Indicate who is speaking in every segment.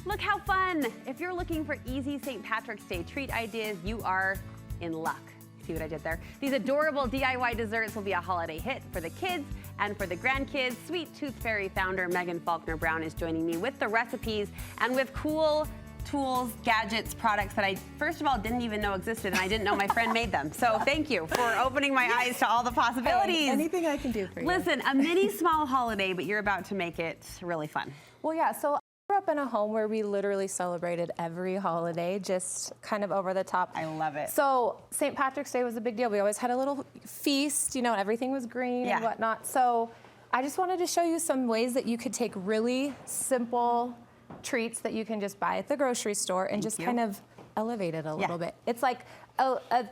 Speaker 1: Look how fun! If you're looking for easy St. Patrick's Day treat ideas, you are in luck. See what I did there? These adorable DIY desserts will be a holiday hit for the kids and for the grandkids. Sweet Tooth Fairy founder Megan Faulkner Brown is joining me with the recipes and with cool tools, gadgets, products that I, first of all, didn't even know existed, and I didn't know my friend made them. So thank you for opening my eyes to all the possibilities.
Speaker 2: Anything I can do for you.
Speaker 1: Listen, a mini small holiday, but you're about to make it really fun.
Speaker 2: Well, yeah, so I grew up in a home where we literally celebrated every holiday, just kind of over the top.
Speaker 1: I love it.
Speaker 2: So St. Patrick's Day was a big deal. We always had a little feast, you know, and everything was green and whatnot. So I just wanted to show you some ways that you could take really simple treats that you can just buy at the grocery store and just kind of elevate it a little bit. It's like a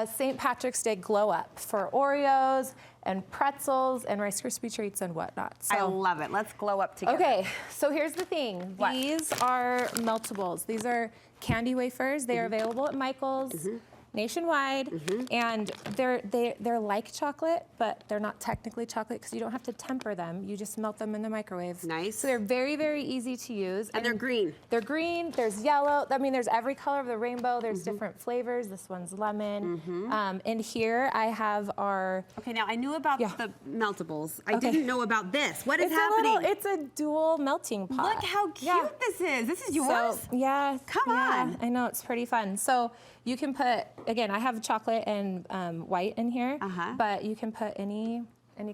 Speaker 2: St. Patrick's Day glow up for Oreos and pretzels and Rice Krispie treats and whatnot. So,
Speaker 1: I love it. Let's glow up together.
Speaker 2: Okay, so here's the thing. These are Meltables. These are candy wafers. They are available at Michael's nationwide, and they're like chocolate, but they're not technically chocolate because you don't have to temper them. You just melt them in the microwave.
Speaker 1: Nice.
Speaker 2: So they're very, very easy to use.
Speaker 1: And they're green.
Speaker 2: They're green. There's yellow. I mean, there's every color of the rainbow. There's different flavors. This one's lemon. And here I have our...
Speaker 1: Okay, now I knew about the Meltables. I didn't know about this. What is happening?
Speaker 2: It's a dual melting pot.
Speaker 1: Look how cute this is. This is yours?
Speaker 2: So, yeah.
Speaker 1: Come on.
Speaker 2: I know, it's pretty fun. So you can put, again, I have chocolate and white in here, but you can put any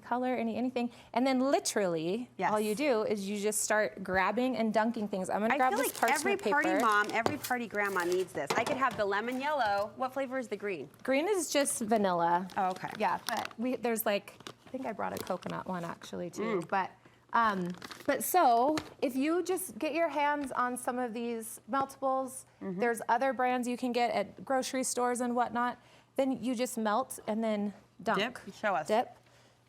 Speaker 2: color, anything. And then literally, all you do is you just start grabbing and dunking things. I'm gonna grab this parchment paper.
Speaker 1: Every party mom, every party grandma needs this. I could have the lemon yellow. What flavor is the green?
Speaker 2: Green is just vanilla.
Speaker 1: Oh, okay.
Speaker 2: Yeah, but there's like, I think I brought a coconut one actually too. But so if you just get your hands on some of these Meltables, there's other brands you can get at grocery stores and whatnot, then you just melt and then dunk.
Speaker 1: Dip? Show us.
Speaker 2: Dip.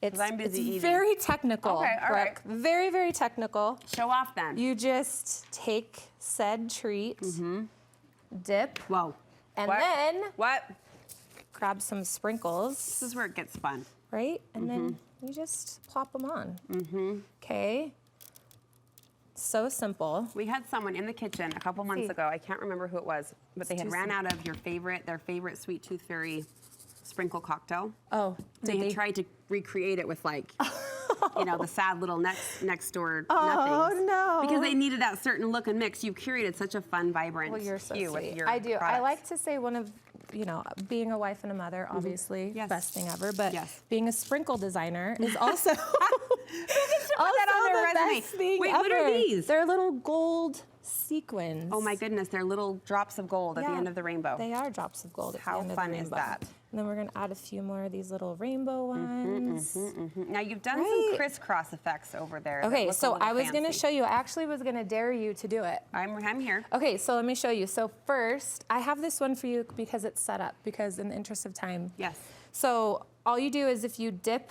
Speaker 1: I'm busy eating.
Speaker 2: Very technical.
Speaker 1: Okay, all right.
Speaker 2: Very, very technical.
Speaker 1: Show off then.
Speaker 2: You just take said treat, dip.
Speaker 1: Whoa.
Speaker 2: And then
Speaker 1: what?
Speaker 2: Grab some sprinkles.
Speaker 1: This is where it gets fun.
Speaker 2: Right? And then you just plop them on. Okay. So simple.
Speaker 1: We had someone in the kitchen a couple months ago. I can't remember who it was, but they had ran out of their favorite Sweet Tooth Fairy sprinkle cocktail.
Speaker 2: Oh,
Speaker 1: they had tried to recreate it with like, you know, the sad little next door nothings.
Speaker 2: Oh no!
Speaker 1: Because they needed that certain look and mix. You've curated such a fun, vibrant
Speaker 2: hue
Speaker 1: with your
Speaker 2: I do.
Speaker 1: products.
Speaker 2: I like to say one of, you know, being a wife and a mother, obviously, best thing ever. But being a sprinkle designer is also best thing
Speaker 1: Wait,
Speaker 2: ever.
Speaker 1: what are these?
Speaker 2: They're little gold sequins.
Speaker 1: Oh my goodness, they're little drops of gold at the end of the rainbow.
Speaker 2: They are drops of gold at
Speaker 1: How
Speaker 2: the end of the rainbow.
Speaker 1: fun is that?
Speaker 2: And then we're gonna add a few more of these little rainbow ones.
Speaker 1: Now you've done some crisscross effects over there.
Speaker 2: Okay, so I was gonna show you, I actually was gonna dare you to do it.
Speaker 1: I'm here.
Speaker 2: Okay, so let me show you. So first, I have this one for you because it's set up, because in the interest of time.
Speaker 1: Yes.
Speaker 2: So all you do is if you dip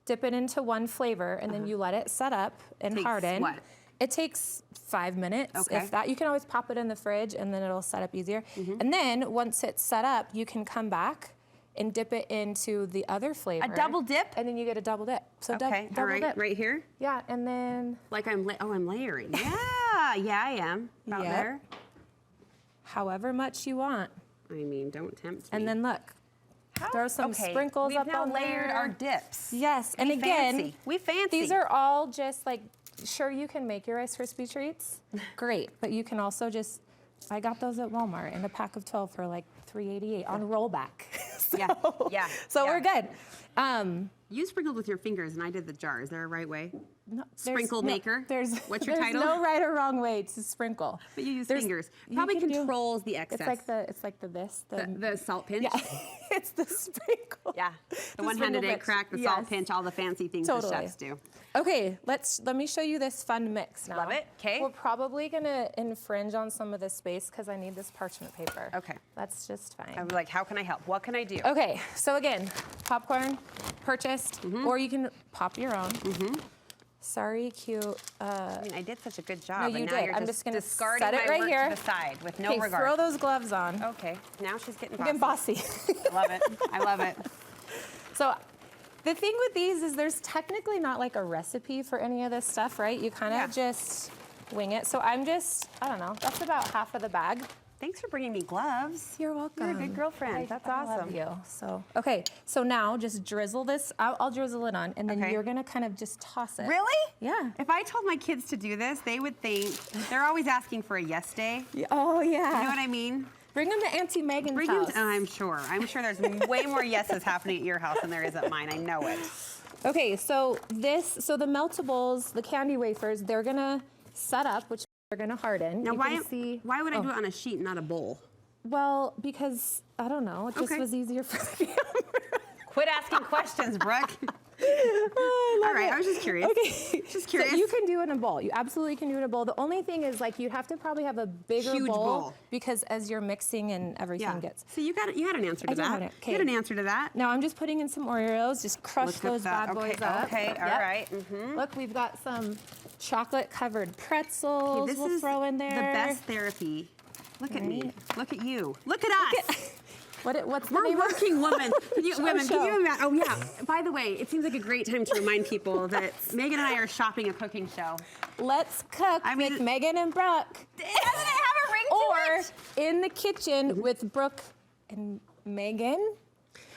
Speaker 2: it into one flavor and then you let it set up and harden.
Speaker 1: What?
Speaker 2: It takes 5 minutes. If that, you can always pop it in the fridge and then it'll set up easier. And then once it's set up, you can come back and dip it into the other flavor.
Speaker 1: A double dip?
Speaker 2: And then you get a double dip. So
Speaker 1: okay,
Speaker 2: double dip.
Speaker 1: Right here?
Speaker 2: Yeah, and then...
Speaker 1: Like I'm layering. Yeah, I am. About there.
Speaker 2: However much you want.
Speaker 1: I mean, don't tempt me.
Speaker 2: And then look. Throw some sprinkles up on there.
Speaker 1: We've now layered our dips.
Speaker 2: Yes, and again,
Speaker 1: we fancy.
Speaker 2: These are all just like, sure, you can make your Rice Krispie treats, great, but you can also just, I got those at Walmart in a pack of 12 for like $3.88 on rollback. So we're good.
Speaker 1: You sprinkled with your fingers and I did the jar. Is there a right way?
Speaker 2: No,
Speaker 1: Sprinkle maker? What's your title?
Speaker 2: There's no right or wrong way to sprinkle.
Speaker 1: But you use fingers. Probably controls the excess.
Speaker 2: It's like
Speaker 1: the salt pinch?
Speaker 2: Yeah, it's the sprinkle.
Speaker 1: Yeah, the one-handed egg crack, the salt pinch, all the fancy things the chefs do.
Speaker 2: Okay, let me show you this fun mix now.
Speaker 1: Love it, okay.
Speaker 2: We're probably gonna infringe on some of this space because I need this parchment paper.
Speaker 1: Okay.
Speaker 2: That's just fine.
Speaker 1: I'm like, how can I help? What can I do?
Speaker 2: Okay, so again, popcorn, purchased, or you can pop your own. Sorry, cute.
Speaker 1: I mean, I did such a good job.
Speaker 2: No, you
Speaker 1: and now
Speaker 2: did.
Speaker 1: You're
Speaker 2: I'm just gonna
Speaker 1: discarding
Speaker 2: set it
Speaker 1: my
Speaker 2: right
Speaker 1: work
Speaker 2: here.
Speaker 1: to the side with no
Speaker 2: Okay,
Speaker 1: regard.
Speaker 2: throw those gloves on.
Speaker 1: Okay, now she's getting
Speaker 2: Getting bossy.
Speaker 1: I love it. I love it.
Speaker 2: So the thing with these is there's technically not like a recipe for any of this stuff, right? You kind of just wing it. So I'm just, I don't know, that's about half of the bag.
Speaker 1: Thanks for bringing me gloves.
Speaker 2: You're welcome.
Speaker 1: You're a good girlfriend. That's awesome.
Speaker 2: I love you. So, okay, so now just drizzle this. I'll drizzle it on, and then you're gonna kind of just toss it.
Speaker 1: Really?
Speaker 2: Yeah.
Speaker 1: If I told my kids to do this, they would think, they're always asking for a yes day.
Speaker 2: Oh, yeah.
Speaker 1: You know what I mean?
Speaker 2: Bring them to Auntie Megan's house.
Speaker 1: I'm sure. I'm sure there's way more yeses happening at your house than there is at mine. I know it.
Speaker 2: Okay, so the Meltables, the candy wafers, they're gonna set up, which they're gonna harden.
Speaker 1: Now, why would I do it
Speaker 2: Oh.
Speaker 1: on a sheet, not a bowl?
Speaker 2: Well, because, I don't know, it just was easier for the camera.
Speaker 1: Quit asking questions, Brooke.
Speaker 2: Oh,
Speaker 1: All right, I was just curious.
Speaker 2: Okay.
Speaker 1: Just curious.
Speaker 2: So you can do it in a bowl. You absolutely can do it in a bowl. The only thing is, like, you'd have to probably have a bigger
Speaker 1: Huge bowl.
Speaker 2: because as you're mixing and everything gets.
Speaker 1: So you had an answer to
Speaker 2: I do have
Speaker 1: that.
Speaker 2: it. Okay.
Speaker 1: You had an answer to that.
Speaker 2: Now I'm just putting in some Oreos. Just crush
Speaker 1: Look at
Speaker 2: those
Speaker 1: that.
Speaker 2: bad boys up.
Speaker 1: Okay, all
Speaker 2: Yep.
Speaker 1: right. Mm-hmm.
Speaker 2: Look, we've got some chocolate-covered pretzels.
Speaker 1: This
Speaker 2: we'll
Speaker 1: is
Speaker 2: throw in there.
Speaker 1: the best therapy. Look at me. Look at you. Look at us.
Speaker 2: What's the
Speaker 1: We're
Speaker 2: name of
Speaker 1: working women. Can you imagine?
Speaker 2: show.
Speaker 1: Oh, yeah. By the way, it seems like a great time to remind people that Megan and I are shopping a cooking show.
Speaker 2: Let's cook with Megan and Brooke.
Speaker 1: Doesn't it have a ring to it?
Speaker 2: Or in the kitchen with Brooke and Megan.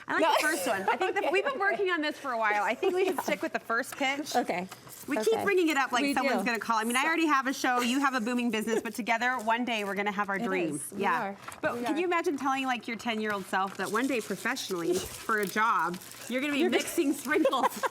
Speaker 1: I like the first one. I think we've been working on this for a while. I think we should stick with the first pitch.
Speaker 2: Okay.
Speaker 1: We keep bringing it up like
Speaker 2: We
Speaker 1: someone's
Speaker 2: do.
Speaker 1: going to call. I mean, I already have a show. You have a booming business, but together, one day, we're going to have our dream.
Speaker 2: We are.
Speaker 1: But can you imagine telling like your 10-year-old self that one day professionally for a job, you're going to be mixing sprinkles?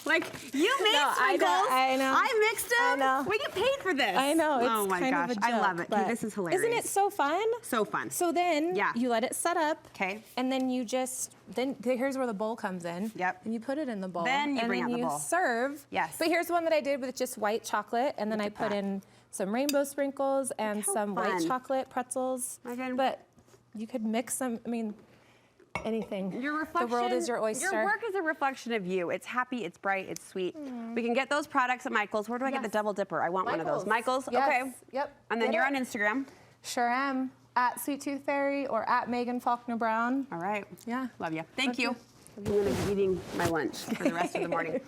Speaker 1: Like, you made sprinkles.
Speaker 2: I know.
Speaker 1: I mixed them.
Speaker 2: I know.
Speaker 1: We get paid for this.
Speaker 2: I know. It's
Speaker 1: oh my
Speaker 2: kind
Speaker 1: gosh.
Speaker 2: Of a joke,
Speaker 1: I love it. This is hilarious.
Speaker 2: Isn't it so fun?
Speaker 1: So fun.
Speaker 2: So then you let it set up.
Speaker 1: Okay.
Speaker 2: And then you just, here's where the bowl comes in.
Speaker 1: Yep.
Speaker 2: And you put it in the bowl.
Speaker 1: Then you bring out the bowl.
Speaker 2: And then you serve.
Speaker 1: Yes.
Speaker 2: But here's one that I did with just white chocolate. And then I put in some rainbow sprinkles and some white chocolate pretzels.
Speaker 1: Again.
Speaker 2: But you could mix them, I mean, anything.
Speaker 1: Your reflection,
Speaker 2: the world is your oyster.
Speaker 1: Your work is a reflection of you. It's happy, it's bright, it's sweet. We can get those products at Michael's. Where do I get the double dipper? I want one of those. Michael's?
Speaker 2: Yes.
Speaker 1: Okay.
Speaker 2: Yep.
Speaker 1: And then you're on Instagram.
Speaker 2: Sure am. At Sweet Tooth Fairy or at Megan Faulkner Brown.
Speaker 1: All right.
Speaker 2: Yeah.
Speaker 1: Love you. Thank you. I'm going to be eating my lunch for the rest of the morning.